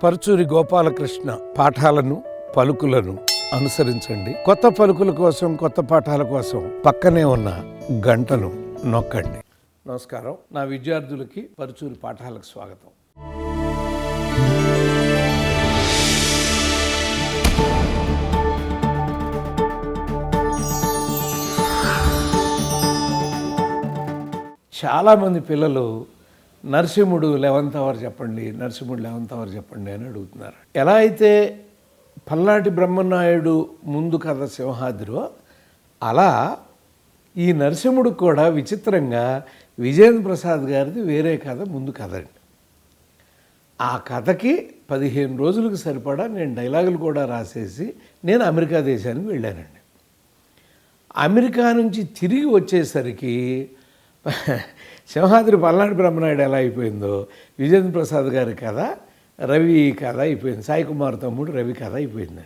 పరుచూరి గోపాలకృష్ణ పాఠాలను పలుకులను అనుసరించండి. కొత్త పలుకుల కోసం, కొత్త పాఠాల కోసం పక్కనే ఉన్న గంటను నొక్కండి. నమస్కారం. నా విద్యార్థులకి పరుచూరి పాఠాలకు స్వాగతం. చాలామంది పిల్లలు నరసింహుడు 11th అవర్ చెప్పండి, నరసింహుడు 11th అవర్ చెప్పండి అని అడుగుతున్నారు. ఎలా అయితే పల్నాటి బ్రహ్మనాయుడు ముందు కథ సింహాద్రో, అలా ఈ నరసింహుడు కూడా విచిత్రంగా విజయేంద్ర ప్రసాద్ గారిది వేరే కథ ముందు కథ అండి. ఆ కథకి 15 రోజులకు సరిపడా నేను డైలాగులు కూడా రాసేసి నేను అమెరికా దేశానికి వెళ్ళానండి. అమెరికా నుంచి తిరిగి వచ్చేసరికి సింహాద్రి పల్నాటి బ్రహ్మనాయుడు ఎలా అయిపోయిందో విజయేంద్ర ప్రసాద్ గారి కథ రవి కథ అయిపోయింది, సాయి కుమార్ తమ్ముడు రవి కథ అయిపోయింది.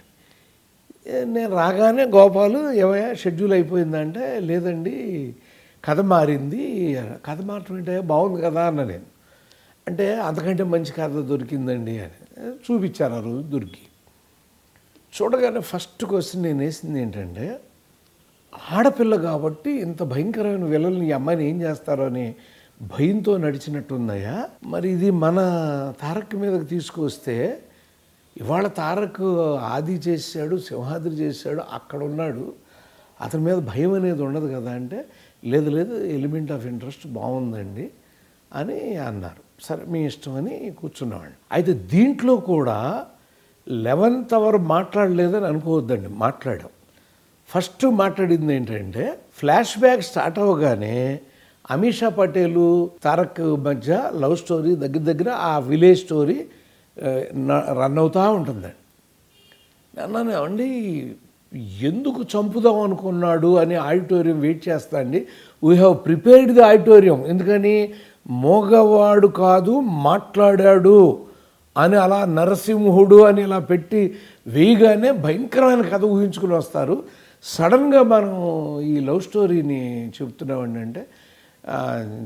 నేను రాగానే గోపాలు ఏమయ్యా షెడ్యూల్ అయిపోయిందంటే లేదండి కథ మారింది. కథ మారటం అంటే బాగుంది కదా అన్న నేను. అంటే అంతకంటే మంచి కథ దొరికిందండి అని చూపించాను. ఆ రోజు దొరికి చూడగానే ఫస్ట్ క్వశ్చన్ నేను వేసింది ఏంటంటే, ఆడపిల్ల కాబట్టి ఇంత భయంకరమైన విలల్ని ఈ అమ్మాయిని ఏం చేస్తారో అని భయంతో నడిచినట్టుందయ్యా. మరి ఇది మన తారక్ మీదకి తీసుకొస్తే ఇవాళ తారక్ ఆది చేశాడు, సింహాద్రి చేశాడు, అక్కడ ఉన్నాడు, అతని మీద భయం అనేది ఉండదు కదా అంటే లేదు లేదు ఎలిమెంట్ ఆఫ్ ఇంట్రెస్ట్ బాగుందండి అని అన్నారు. సరే మీ ఇష్టం అని కూర్చున్నామండి. అయితే దీంట్లో కూడా 11th అవర్ మాట్లాడలేదని అనుకోవద్దండి, మాట్లాడాం. ఫస్ట్ మాట్లాడింది ఏంటంటే, ఫ్లాష్ బ్యాక్ స్టార్ట్ అవ్వగానే అమీషా పటేలు తారక్ మధ్య లవ్ స్టోరీ దగ్గర దగ్గర ఆ విలేజ్ స్టోరీ రన్ అవుతూ ఉంటుందండి. అన్నాను అండి ఎందుకు చంపుదాం అనుకున్నాడు అని ఆడిటోరియం వెయిట్ చేస్తా అండి. We have prepared the auditorium. ఎందుకని మోగవాడు కాదు మాట్లాడాడు అని అలా నరసింహుడు అని ఇలా పెట్టి వేయగానే భయంకరమైన కథ ఊహించుకుని వస్తారు. సడన్గా మనం ఈ లవ్ స్టోరీని చెప్తున్నామండి అంటే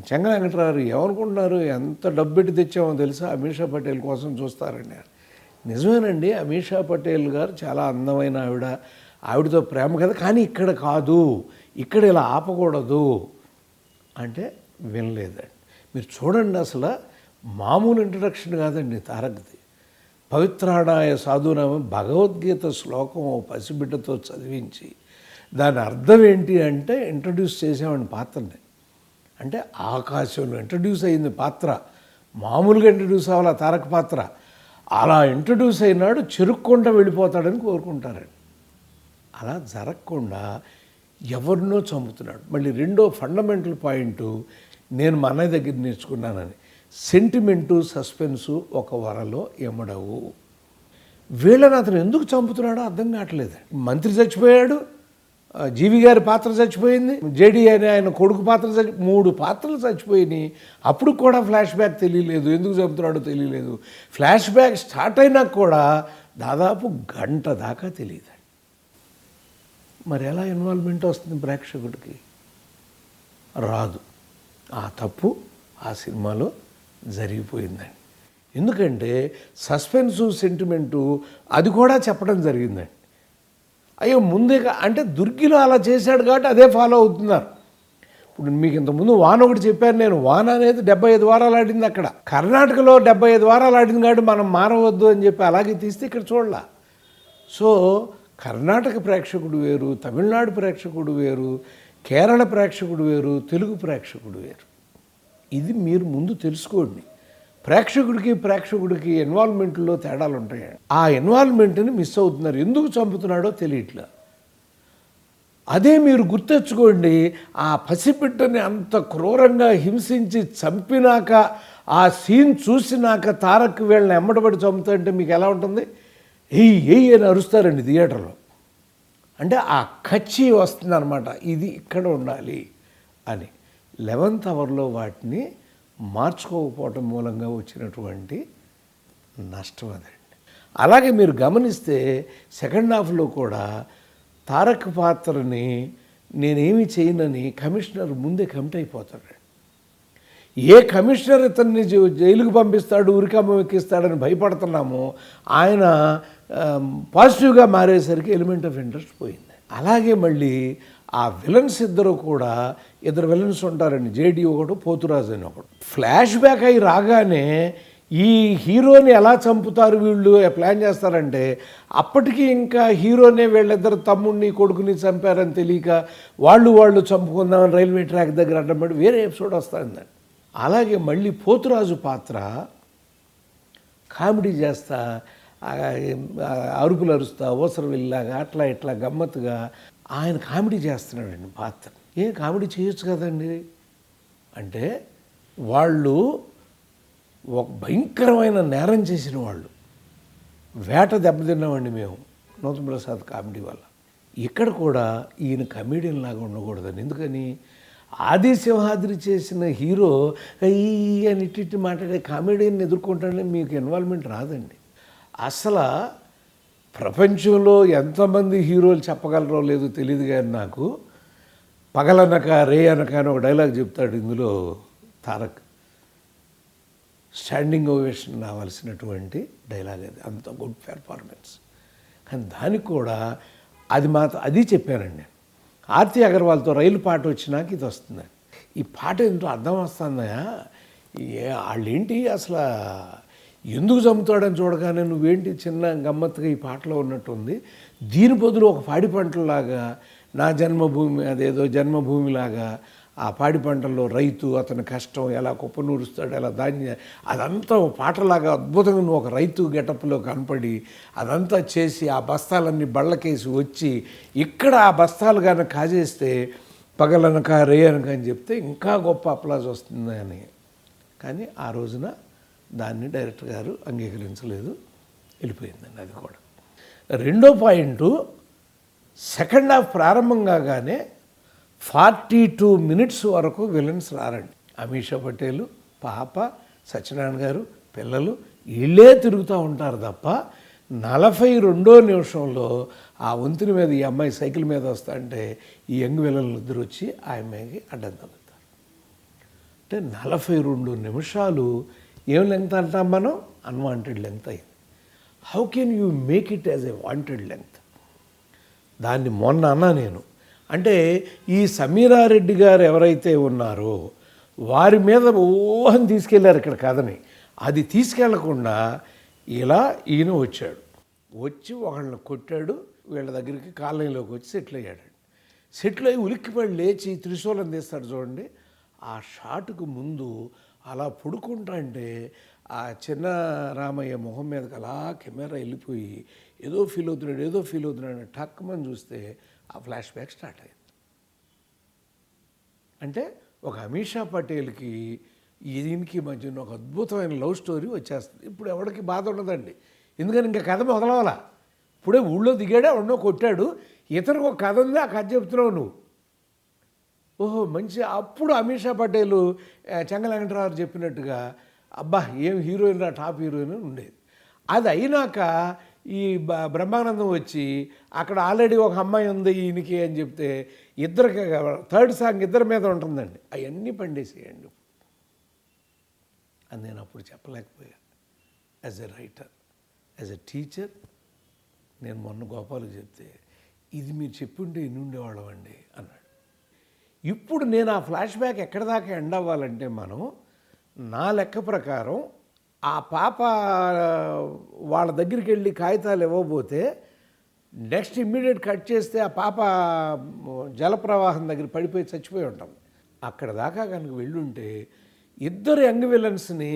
చెంగ వెంకటరావు ఏమనుకుంటున్నారు, ఎంత డబ్బు పెట్టి తెచ్చామో తెలుసా, అమీషా పటేల్ కోసం చూస్తారండి. నిజమేనండి, అమీషా పటేల్ గారు చాలా అందమైన ఆవిడతో ప్రేమ కదా, కానీ ఇక్కడ కాదు, ఇక్కడ ఇలా ఆపకూడదు అంటే వినలేదండి. మీరు చూడండి, అసలు మామూలు ఇంట్రడక్షన్ కాదండి తారక్ది. పవిత్రాణాయ సాధునామ భగవద్గీత శ్లోకం పసిబిడ్డతో చదివించి దాని అర్థం ఏంటి అంటే ఇంట్రడ్యూస్ చేసామండి పాత్రని. అంటే ఆకాశంలో ఇంట్రడ్యూస్ అయింది పాత్ర, మామూలుగా ఇంట్రడ్యూస్ అవ్వాలి తారక పాత్ర. అలా ఇంట్రడ్యూస్ అయినాడు చెరుక్కుండా వెళ్ళిపోతాడని కోరుకుంటారండి. అలా జరగకుండా ఎవరినో చంపుతున్నాడు. మళ్ళీ రెండో ఫండమెంటల్ పాయింట్ నేను మా అన్నయ్య దగ్గర నేర్చుకున్నానని, సెంటిమెంటు సస్పెన్సు ఒక వరలో ఎమడవు. వీళ్ళని అతను ఎందుకు చంపుతున్నాడో అర్థం కావట్లేదు. మంత్రి చచ్చిపోయాడు, జీవి గారి పాత్ర చచ్చిపోయింది, జేడీ అని ఆయన కొడుకు పాత్ర 3 పాత్రలు చచ్చిపోయినాయి. అప్పుడు కూడా ఫ్లాష్ బ్యాక్ తెలియలేదు, ఎందుకు చంపుతున్నాడో తెలియలేదు. ఫ్లాష్ బ్యాక్ స్టార్ట్ అయినా కూడా దాదాపు గంట దాకా తెలియదు. మరి ఎలా ఇన్వాల్వ్మెంట్ వస్తుంది ప్రేక్షకుడికి? రాదు. ఆ తప్పు ఆ సినిమాలో జరిగిపోయిందండి. ఎందుకంటే సస్పెన్సు సెంటిమెంటు అది కూడా చెప్పడం జరిగిందండి. అయ్యో ముందే అంటే దుర్గిలో అలా చేశాడు కాబట్టి అదే ఫాలో అవుతున్నారు. ఇప్పుడు మీకు ఇంతకుముందు వాన ఒకటి చెప్పాను నేను. వాన అనేది 75 వారాలు ఆడింది అక్కడ. కర్ణాటకలో 75 వారాలు ఆడింది కాబట్టి మనం మారవద్దు అని చెప్పి అలాగే తీస్తే ఇక్కడ చూడాల. సో కర్ణాటక ప్రేక్షకుడు వేరు, తమిళనాడు ప్రేక్షకుడు వేరు, కేరళ ప్రేక్షకుడు వేరు, తెలుగు ప్రేక్షకుడు వేరు. ఇది మీరు ముందు తెలుసుకోండి. ప్రేక్షకుడికి ఇన్వాల్వ్మెంట్లో తేడాలు ఉంటాయి. ఆ ఇన్వాల్వ్మెంట్ని మిస్ అవుతున్నారు. ఎందుకు చంపుతున్నాడో తెలియట్లా. అదే మీరు గుర్తెచ్చుకోండి, ఆ పసిబిడ్డని అంత క్రూరంగా హింసించి చంపినాక ఆ సీన్ చూసినాక తారక్ వీళ్ళని ఎమ్మటబడి చంపుతుంటే మీకు ఎలా ఉంటుంది? ఎయ్యి అని అరుస్తారండి థియేటర్లో. అంటే ఆ కచ్చి వస్తుందన్నమాట, ఇది ఇక్కడ ఉండాలి అని. 11th అవర్లో వాటిని మార్చుకోకపోవటం మూలంగా వచ్చినటువంటి నష్టం అదండి. అలాగే మీరు గమనిస్తే సెకండ్ హాఫ్లో కూడా తారక్ పాత్రని నేనేమి చేయనని కమిషనర్ ముందే కమిట్ అయిపోతాడు. ఏ కమిషనర్ ఇతన్ని జైలుకు పంపిస్తాడు ఉరికమ్మ ఎక్కిస్తాడని భయపడుతున్నామో ఆయన పాజిటివ్గా మారేసరికి ఎలిమెంట్ ఆఫ్ ఇంట్రెస్ట్ పోయింది. అలాగే మళ్ళీ ఆ విలన్స్ ఇద్దరు కూడా ఇద్దరు విలన్స్ ఉంటారండి, జేడీ ఒకడు పోతురాజు అని ఒకడు. ఫ్లాష్ బ్యాక్ అయి రాగానే ఈ హీరోని ఎలా చంపుతారు వీళ్ళు ప్లాన్ చేస్తారంటే అప్పటికి ఇంకా హీరోనే వీళ్ళిద్దరు తమ్ముడిని కొడుకుని చంపారని తెలియక వాళ్ళు చంపుకుందామని రైల్వే ట్రాక్ దగ్గర అడ్డపడి వేరే ఎపిసోడ్ వస్తుందండి. అలాగే మళ్ళీ పోతురాజు పాత్ర కామెడీ చేస్తా అరుపులు అరుస్తా ఓసరవిల్లాగా అట్లా ఇట్లా గమ్మత్తుగా ఆయన కామెడీ చేస్తున్నాడండి పాత్ర. ఏం కామెడీ చేయొచ్చు కదండి అంటే వాళ్ళు ఒక భయంకరమైన నేరం చేసిన వాళ్ళు. వేట దెబ్బతిన్నామండి మేము నూతన్ ప్రసాద్ కామెడీ వల్ల. ఇక్కడ కూడా ఈయన కమెడియన్ లాగా ఉండకూడదని. ఎందుకని ఆదిసింహాద్రి చేసిన హీరో ఈ అని ఇట్టి మాట్లాడే కామెడీని ఎదుర్కొంటాడని మీకు ఇన్వాల్వ్మెంట్ రాదండి. అసలు ప్రపంచంలో ఎంతమంది హీరోలు చెప్పగలరో లేదో తెలియదు కానీ నాకు పగలనక రే అనక అని ఒక డైలాగ్ చెప్తాడు ఇందులో తారక్. స్టాండింగ్ ఓవేషన్ రావాల్సినటువంటి డైలాగ్ అది, అంత గుడ్ పెర్ఫార్మెన్స్. కానీ దానికి కూడా అది చెప్పానండి. ఆర్తి అగర్వాల్తో రైలు పాట వచ్చినాక ఇది వస్తుంది. ఈ పాట ఏంటో అర్థం వస్తుందయా, వాళ్ళేంటి అసలు ఎందుకు చంపుతాడని చూడగానే నువ్వేంటి చిన్న గమ్మత్తుగా ఈ పాటలో ఉన్నట్టుంది. దీని బదులు ఒక పాడి పంటలాగా నా జన్మభూమి అదేదో జన్మభూమిలాగా ఆ పాడి పంటల్లో రైతు అతని కష్టం ఎలా కుప్పనూరుస్తాడు ఎలా ధాన్యం అదంతా ఒక పాటలాగా అద్భుతంగా నువ్వు ఒక రైతు గెటప్లో కనపడి అదంతా చేసి ఆ బస్తాలన్నీ బళ్ళకేసి వచ్చి ఇక్కడ ఆ బస్తాలు కానీ కాజేస్తే పగలనక రే అనక అని చెప్తే ఇంకా గొప్ప అప్లాజ్ వస్తుంది అని. కానీ ఆ రోజున దాన్ని డైరెక్టర్ గారు అంగీకరించలేదు, వెళ్ళిపోయిందండి అది కూడా. రెండో పాయింట్, సెకండ్ హాఫ్ ప్రారంభం కాగానే 42 minutes వరకు విలన్స్ రారండి. అమీషా పటేలు, పాప, సత్యనారాయణ గారు, పిల్లలు వీళ్ళే తిరుగుతూ ఉంటారు తప్ప 42వ నిమిషంలో ఆ వంతుల మీద ఈ అమ్మాయి సైకిల్ మీద వస్తా అంటే ఈ యంగ్ విలన్లు ఇద్దరు వచ్చి ఆ అమ్మాయికి అడ్డం తగ్గుతారు. అంటే 42 నిమిషాలు ఏం లెంగ్త్ అంటాం మనం, అన్వాంటెడ్ లెంగ్త్ అయింది. How can you make it as a wanted length? దాన్ని మొన్న అన్నా నేను. అంటే ఈ సమీరారెడ్డి గారు ఎవరైతే ఉన్నారో వారి మీద ఊహని తీసుకెళ్లారు ఇక్కడ కథని. అది తీసుకెళ్లకుండా ఇలా ఈయన వచ్చాడు, వచ్చి ఒకళ్ళని కొట్టాడు, వీళ్ళ దగ్గరికి కాలనీలోకి వచ్చి సెటిల్ అయ్యాడు. సెటిల్ అయ్యి ఉలిక్కిపడి లేచి త్రిశూలం తీస్తాడు చూడండి. ఆ షాటుకు ముందు అలా పుడుకుంటా అంటే ఆ చిన్న రామయ్య మొహం మీదకి అలా కెమెరా వెళ్ళిపోయి ఏదో ఫీల్ అవుతున్నాడు టక్కుమని చూస్తే ఆ ఫ్లాష్ బ్యాక్ స్టార్ట్ అయింది. అంటే ఒక అమీషా పటేల్కి దీనికి మధ్యన ఒక అద్భుతమైన లవ్ స్టోరీ వచ్చేస్తుంది. ఇప్పుడు ఎవరికి బాధ ఉండదండి, ఎందుకని ఇంకా కథ మొదలవాలా. ఇప్పుడే ఊళ్ళో దిగాడే ఎవడో కొట్టాడు, ఇతనికి ఒక కథ ఉంది, ఆ కథ చెప్తున్నావు నువ్వు. ఓహో మంచి. అప్పుడు అమీషా పటేలు చెంగల్ వెంకటరావు చెప్పినట్టుగా అబ్బా ఏం హీరోయిన్ రా, టాప్ హీరోయిన్ ఉండేది. అది అయినాక ఈ బ్రహ్మానందం వచ్చి అక్కడ ఆల్రెడీ ఒక అమ్మాయి ఉంది ఈయనకి అని చెప్తే ఇద్దరికి థర్డ్ సాంగ్ ఇద్దరి మీద ఉంటుందండి. అవన్నీ పండేసేయండి అని నేను అప్పుడు చెప్పలేకపోయా. As a writer, as a teacher నేను మొన్న గోపాలకు చెప్తే ఇది మీరు చెప్పుంటే ఎన్ని ఉండేవాళ్ళం అండి అన్నాడు. ఇప్పుడు నేను ఆ ఫ్లాష్ బ్యాక్ ఎక్కడి దాకా ఎండ్ అవ్వాలంటే మనం నా లెక్క ప్రకారం ఆ పాప వాళ్ళ దగ్గరికి వెళ్ళి కాగితాలు ఇవ్వబోతే నెక్స్ట్ ఇమ్మీడియట్ కట్ చేస్తే ఆ పాప జలప్రవాహం దగ్గర పడిపోయి చచ్చిపోయి ఉంటాం. అక్కడ దాకా కనుక వెళ్ళుంటే ఇద్దరు యంగ్ విలన్స్ని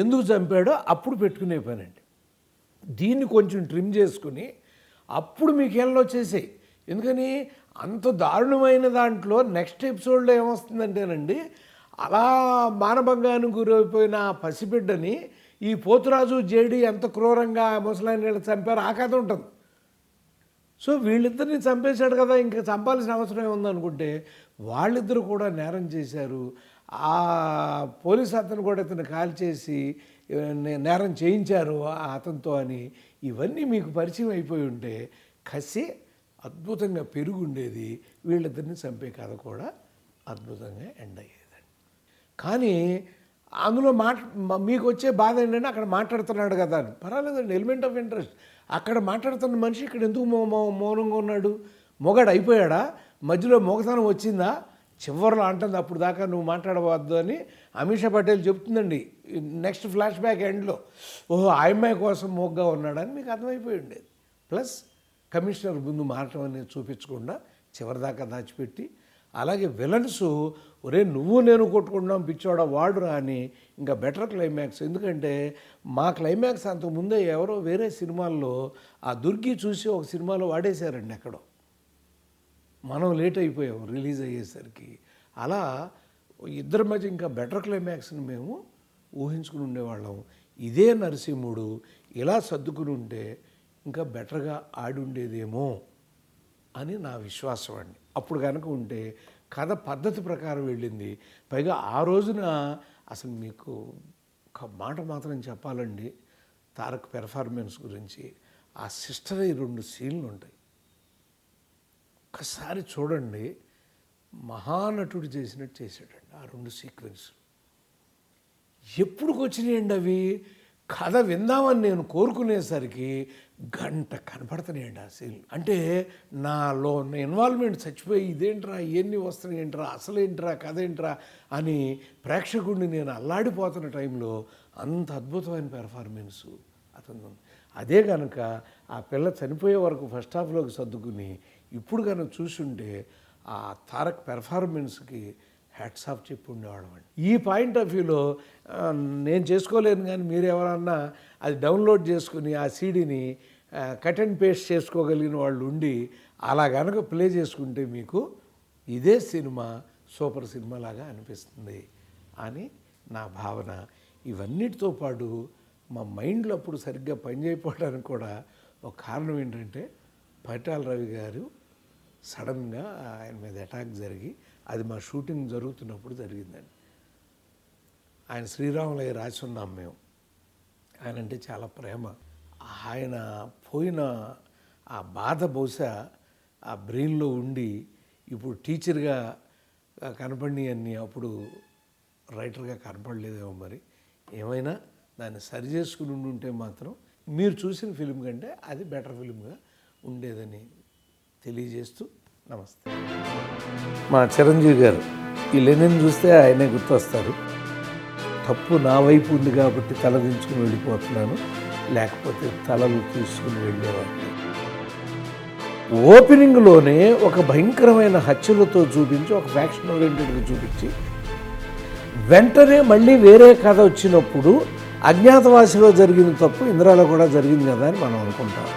ఎందుకు చంపాడో అప్పుడు పెట్టుకునే పనండి. దీన్ని కొంచెం ట్రిమ్ చేసుకుని అప్పుడు మీకు ఏళ్ళు వచ్చేసాయి. ఎందుకని అంత దారుణమైన దాంట్లో నెక్స్ట్ ఎపిసోడ్లో ఏమొస్తుందంటేనండి, అలా మానభంగానికి గురైపోయిన పసిబిడ్డని ఈ పోతురాజు జేడి ఎంత క్రూరంగా ముసలాయన చంపారు ఆ కథ ఉంటుంది. సో వీళ్ళిద్దరిని చంపేశాడు కదా, ఇంకా చంపాల్సిన అవసరం ఏముందనుకుంటే వాళ్ళిద్దరూ కూడా నేరం చేశారు. ఆ పోలీస్ అతను కూడా ఇతను కాల్ చేసి నేరం చేయించారు అతనితో అని ఇవన్నీ మీకు పరిచయం అయిపోయి ఉంటే కసి అద్భుతంగా పెరుగుండేది. వీళ్ళిద్దరిని చంపే కథ కూడా అద్భుతంగా ఎండ్ అయ్యేదండి. కానీ అందులో మీకు వచ్చే బాధ ఏంటంటే అక్కడ మాట్లాడుతున్నాడు కదా అని. పర్వాలేదండి, ఎలిమెంట్ ఆఫ్ ఇంట్రెస్ట్. అక్కడ మాట్లాడుతున్న మనిషి ఇక్కడ ఎందుకు మౌనంగా ఉన్నాడు? మొగాడు అయిపోయాడా? మధ్యలో మొగతనం వచ్చిందా? చివరిలో అంటుంది అప్పుడు దాకా నువ్వు మాట్లాడవద్దు అని అమీషా పటేల్ చెప్తుందండి నెక్స్ట్ ఫ్లాష్ బ్యాక్ ఎండ్లో. ఓహో, ఆ అమ్మాయి కోసం మొగ్గా ఉన్నాడని మీకు అర్థమైపోయి ఉండేది. ప్లస్ కమిషనర్ ముందు మారటం అనేది చూపించకుండా చివరిదాకా దాచిపెట్టి, అలాగే విలన్స్ ఒరే నువ్వు నేను కొట్టుకుంటున్నాం పిచ్చోడ వాడురా అని ఇంకా బెటర్ క్లైమాక్స్. ఎందుకంటే మా క్లైమాక్స్ అంతకుముందే ఎవరో వేరే సినిమాల్లో ఆ దుర్గి చూసి ఒక సినిమాలో వాడేశారండి ఎక్కడో. మనం లేట్ అయిపోయాం రిలీజ్ అయ్యేసరికి. అలా ఇద్దరి మధ్య ఇంకా బెటర్ క్లైమాక్స్ని మేము ఊహించుకుని ఉండేవాళ్ళం. ఇదే నరసింహుడు ఇలా సర్దుకుని ఉంటే ఇంకా బెటర్గా ఆడి ఉండేదేమో అని నా విశ్వాసం అండి. అప్పుడు కనుక ఉంటే కథ పద్ధతి ప్రకారం వెళ్ళింది. పైగా ఆ రోజున అసలు మీకు ఒక మాట మాత్రం చెప్పాలండి తారక్ పెర్ఫార్మెన్స్ గురించి. ఆ సిస్టర్ 2 సీన్లు ఉంటాయి, ఒక్కసారి చూడండి. మహానటుడు చేసినట్టు చేశాడండి ఆ 2 సీక్వెన్స్. ఎప్పుడుకి వచ్చినాయండి అవి? కథ విందామని నేను కోరుకునేసరికి గంట కనపడుతున్నాయండి ఆ సీన్. అంటే నాలో ఉన్న ఇన్వాల్వ్మెంట్ చచ్చిపోయి ఇదేంట్రా, ఇవన్నీ వస్తున్నాయి ఏంట్రా, అసలేంట్రా, కథ ఏంట్రా అని ప్రేక్షకుడిని నేను అల్లాడిపోతున్న టైంలో అంత అద్భుతమైన పెర్ఫార్మెన్సు అతను. అదే కనుక ఆ పిల్ల చనిపోయే వరకు ఫస్ట్ హాఫ్లోకి సర్దుకుని ఇప్పుడు కనుక చూసుంటే ఆ తారక్ పెర్ఫార్మెన్స్కి హ్యాట్స్ ఆఫ్ చెప్పి ఉండేవాళ్ళం అండి. ఈ పాయింట్ ఆఫ్ వ్యూలో నేను చేసుకోలేను, కానీ మీరు ఎవరన్నా అది డౌన్లోడ్ చేసుకుని ఆ సీడీని కట్ అండ్ పేస్ట్ చేసుకోగలిగిన వాళ్ళు ఉండి అలా కనుక ప్లే చేసుకుంటే మీకు ఇదే సినిమా సూపర్ సినిమా లాగా అనిపిస్తుంది అని నా భావన. ఇవన్నిటితో పాటు మా మైండ్లో అప్పుడు సరిగ్గా పనిచేయకపోవడానికి కూడా ఒక కారణం ఏంటంటే పైటాల రవి గారు సడన్గా ఆయన మీద అటాక్ జరిగి, అది మా షూటింగ్ జరుగుతున్నప్పుడు జరిగిందండి. ఆయన శ్రీరాములయ్య రాసి ఉన్నాం మేము. ఆయన అంటే చాలా ప్రేమ. ఆయన పోయిన ఆ బాధ బహుశా ఆ బ్రెయిన్లో ఉండి ఇప్పుడు టీచర్గా కనపడి అన్ని అప్పుడు రైటర్గా కనపడలేదేమో. మరి ఏమైనా దాన్ని సరి చేసుకుని ఉంటే మాత్రం మీరు చూసిన ఫిలిం కంటే అది బెటర్ ఫిలింగా ఉండేదని తెలియజేస్తూ నమస్తే. మా చిరంజీవి గారు ఈ లెనిన్ చూస్తే ఆయనే గుర్తొస్తారు. తప్పు నా వైపు ఉంది కాబట్టి తలదించుకుని వెళ్ళిపోతున్నాను, లేకపోతే తలలు తీసుకుని వెళ్ళేవాడిని. ఓపెనింగ్లోనే ఒక భయంకరమైన హత్యలతో చూపించి, ఒక ఫ్యాక్షన్ ఓరియంటెడ్గా చూపించి, వెంటనే మళ్ళీ వేరే కథ వచ్చినప్పుడు అజ్ఞాతవాసిలో జరిగిన తప్పు ఇంద్రాలో కూడా జరిగింది కదా అని మనం అనుకుంటాం.